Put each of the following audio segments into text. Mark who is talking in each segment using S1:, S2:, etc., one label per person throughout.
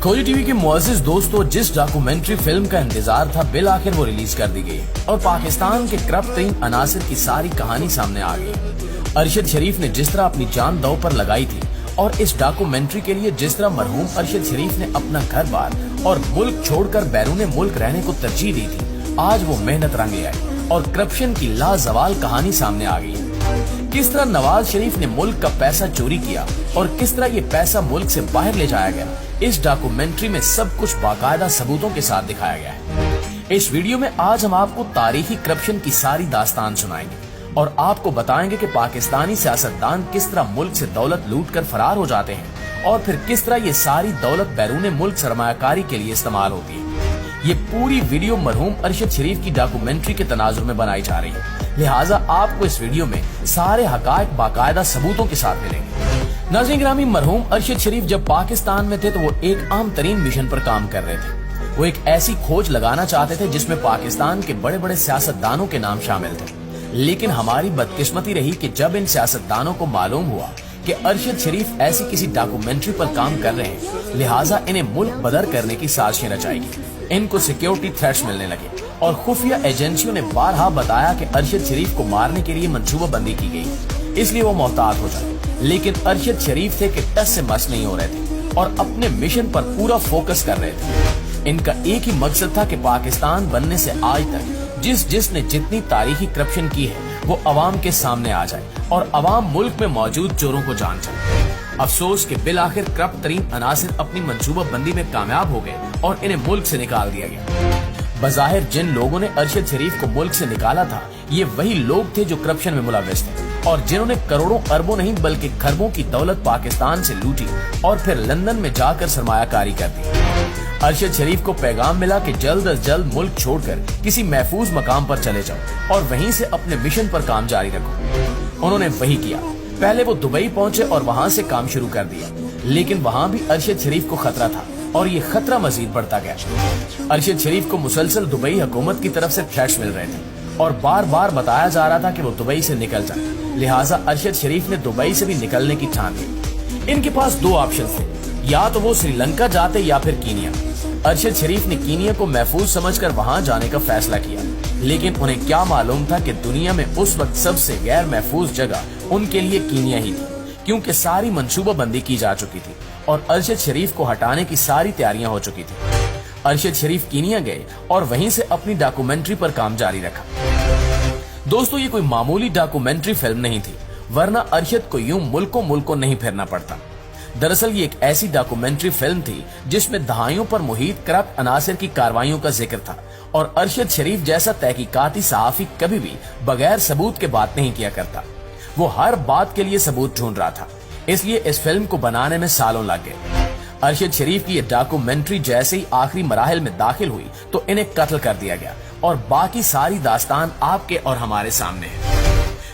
S1: खोजी टीवी के मुअज़्ज़िज़ दोस्तों, जिस डॉक्यूमेंट्री फिल्म का इंतजार था बिल आखिर वो रिलीज कर दी गई और पाकिस्तान के करप्ट तरीन अनासिर की सारी कहानी सामने आ गई। अरशद शरीफ ने जिस तरह अपनी जान दांव पर लगाई थी और इस डॉक्यूमेंट्री के लिए जिस तरह मरहूम अरशद शरीफ ने अपना घर बार और मुल्क छोड़कर बैरून मुल्क रहने को तरजीह दी थी, आज वो मेहनत रंग ले आई और करप्शन की लाजवाल कहानी सामने आ गई। किस तरह नवाज शरीफ ने मुल्क का पैसा चोरी किया और किस तरह ये पैसा मुल्क से बाहर ले जाया गया, इस डॉक्यूमेंट्री में सब कुछ बाकायदा सबूतों के साथ दिखाया गया है। इस वीडियो में आज हम आपको तारीखी करप्शन की सारी दास्तान सुनाएंगे और आपको बताएंगे कि पाकिस्तानी सियासतदान किस तरह मुल्क से दौलत लूट कर फरार हो जाते हैं और फिर किस तरह ये सारी दौलत बैरून मुल्क सरमायाकारी के लिए इस्तेमाल होती है। ये पूरी वीडियो मरहूम अरशद शरीफ की डॉक्यूमेंट्री के तनाजुर में बनाई जा रही है, लिहाजा आपको इस वीडियो में सारे हकायक बाकायदा सबूतों के साथ मिलेंगे। नाज़रीन गिरामी, मरहूम अरशद शरीफ जब पाकिस्तान में थे तो वो एक आम तरीन मिशन पर काम कर रहे थे। वो एक ऐसी खोज लगाना चाहते थे जिसमें पाकिस्तान के बड़े बड़े सियासतदानों के नाम शामिल थे, लेकिन हमारी बदकिस्मती रही कि जब इन सियासतदानों को मालूम हुआ कि अरशद शरीफ ऐसी किसी डॉक्यूमेंट्री पर काम कर रहे हैं, लिहाजा इन्हें मुल्क बदर करने की साजिशें रचाएगी। इनको सिक्योरिटी थ्रेट्स मिलने लगे और खुफिया एजेंसियों ने बारहा बताया कि अरशद शरीफ को मारने के लिए मंसूबा बंदी की गई, इसलिए वो मोहतात हो जाए। लेकिन अरशद शरीफ थे कि टस से मस नहीं हो रहे थे और अपने मिशन पर पूरा फोकस कर रहे थे। इनका एक ही मकसद था कि पाकिस्तान बनने से आज तक जिसने जितनी तारीखी करप्शन की है वो अवाम के सामने आ जाए और अवाम मुल्क में मौजूद चोरों को जान जाए। अफसोस कि बिल आखिर करप्ट तरीन अनासिर अपनी मंसूबा बंदी में कामयाब हो गए और इन्हें मुल्क से निकाल दिया गया। बज़ाहिर जिन लोगों ने अरशद शरीफ को मुल्क से निकाला था, ये वही लोग थे जो करप्शन में मुलव्विस थे और जिन्होंने करोड़ों अरबों नहीं बल्कि खरबों की दौलत पाकिस्तान से लूटी और फिर लंदन में जाकर सरमायाकारी कर दी। अरशद शरीफ को पैगाम मिला कि जल्द अज जल्द मुल्क छोड़कर किसी महफूज मकाम पर चले जाओ और वहीं से अपने मिशन पर काम जारी रखो। उन्होंने वही किया। पहले वो दुबई पहुंचे और वहां से काम शुरू कर दिया, लेकिन वहां भी अरशद शरीफ को खतरा था और ये खतरा मजीद बढ़ता गया। अरशद शरीफ को मुसलसल दुबई हुकूमत की तरफ से थ्रेट्स मिल रहे थे और बार बार बताया जा रहा था कि वो दुबई से निकल जाए, लिहाजा अरशद शरीफ ने दुबई से भी निकलने की ठान ली। इनके पास दो ऑप्शन थे, या तो वो श्रीलंका जाते या फिर कीनिया। अरशद शरीफ ने कीनिया को महफूज समझकर वहां जाने का फैसला किया, लेकिन उन्हें क्या मालूम था कि दुनिया में उस वक्त सबसे गैर महफूज जगह उनके लिए कीनिया ही थी, क्योंकि सारी मंसूबा बंदी की जा चुकी थी और अरशद शरीफ को हटाने की सारी तैयारियां हो चुकी थी। अरशद शरीफ कीनिया गए और वहीं से अपनी डॉक्यूमेंट्री पर काम जारी रखा। दोस्तों, ये कोई मामूली डॉक्यूमेंट्री फिल्म नहीं थी, वरना अरशद को यूं मुल्कों नहीं फिरना पड़ता। दरअसल ये एक ऐसी डॉक्यूमेंट्री फिल्म थी जिसमें दहाइयों पर मुहित करप्ट अनासिर की कार्रवाइयों का जिक्र था और अरशद शरीफ जैसा तहकीकाती सहाफी कभी भी बगैर सबूत के बात नहीं किया करता। वो हर बात के लिए सबूत ढूंढ रहा था, इसलिए इस फिल्म को बनाने में सालों लग गए। अरशद शरीफ की ये डॉक्यूमेंट्री जैसे ही आखिरी मराहिल में दाखिल हुई तो इन्हें कत्ल कर दिया गया और बाकी सारी दास्तान आपके और हमारे सामने है।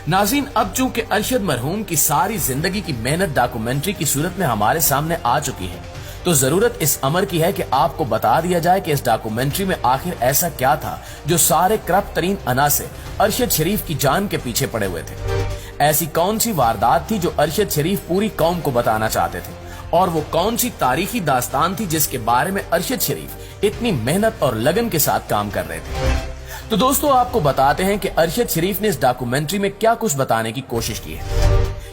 S1: नाज़रीन, अब चूंकि अरशद मरहूम की सारी जिंदगी की मेहनत डॉक्यूमेंट्री की सूरत में हमारे सामने आ चुकी है, तो जरूरत इस अमर की है कि आपको बता दिया जाए कि इस डॉक्यूमेंट्री में आखिर ऐसा क्या था जो सारे करप्ट तरीन अनासिर अरशद शरीफ की जान के पीछे पड़े हुए थे। ऐसी कौन सी वारदात थी जो अरशद शरीफ पूरी कौम को बताना चाहते थे और वो कौन सी तारीखी दास्तान थी जिसके बारे में अरशद शरीफ इतनी मेहनत और लगन के साथ काम कर रहे थे। तो दोस्तों, आपको बताते हैं कि अरशद शरीफ ने इस डॉक्यूमेंट्री में क्या कुछ बताने की कोशिश की है।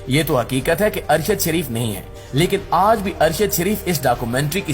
S1: ये तो हकीकत है कि अरशद शरीफ नहीं है, लेकिन आज भी अरशद शरीफ इस डॉक्यूमेंट्री की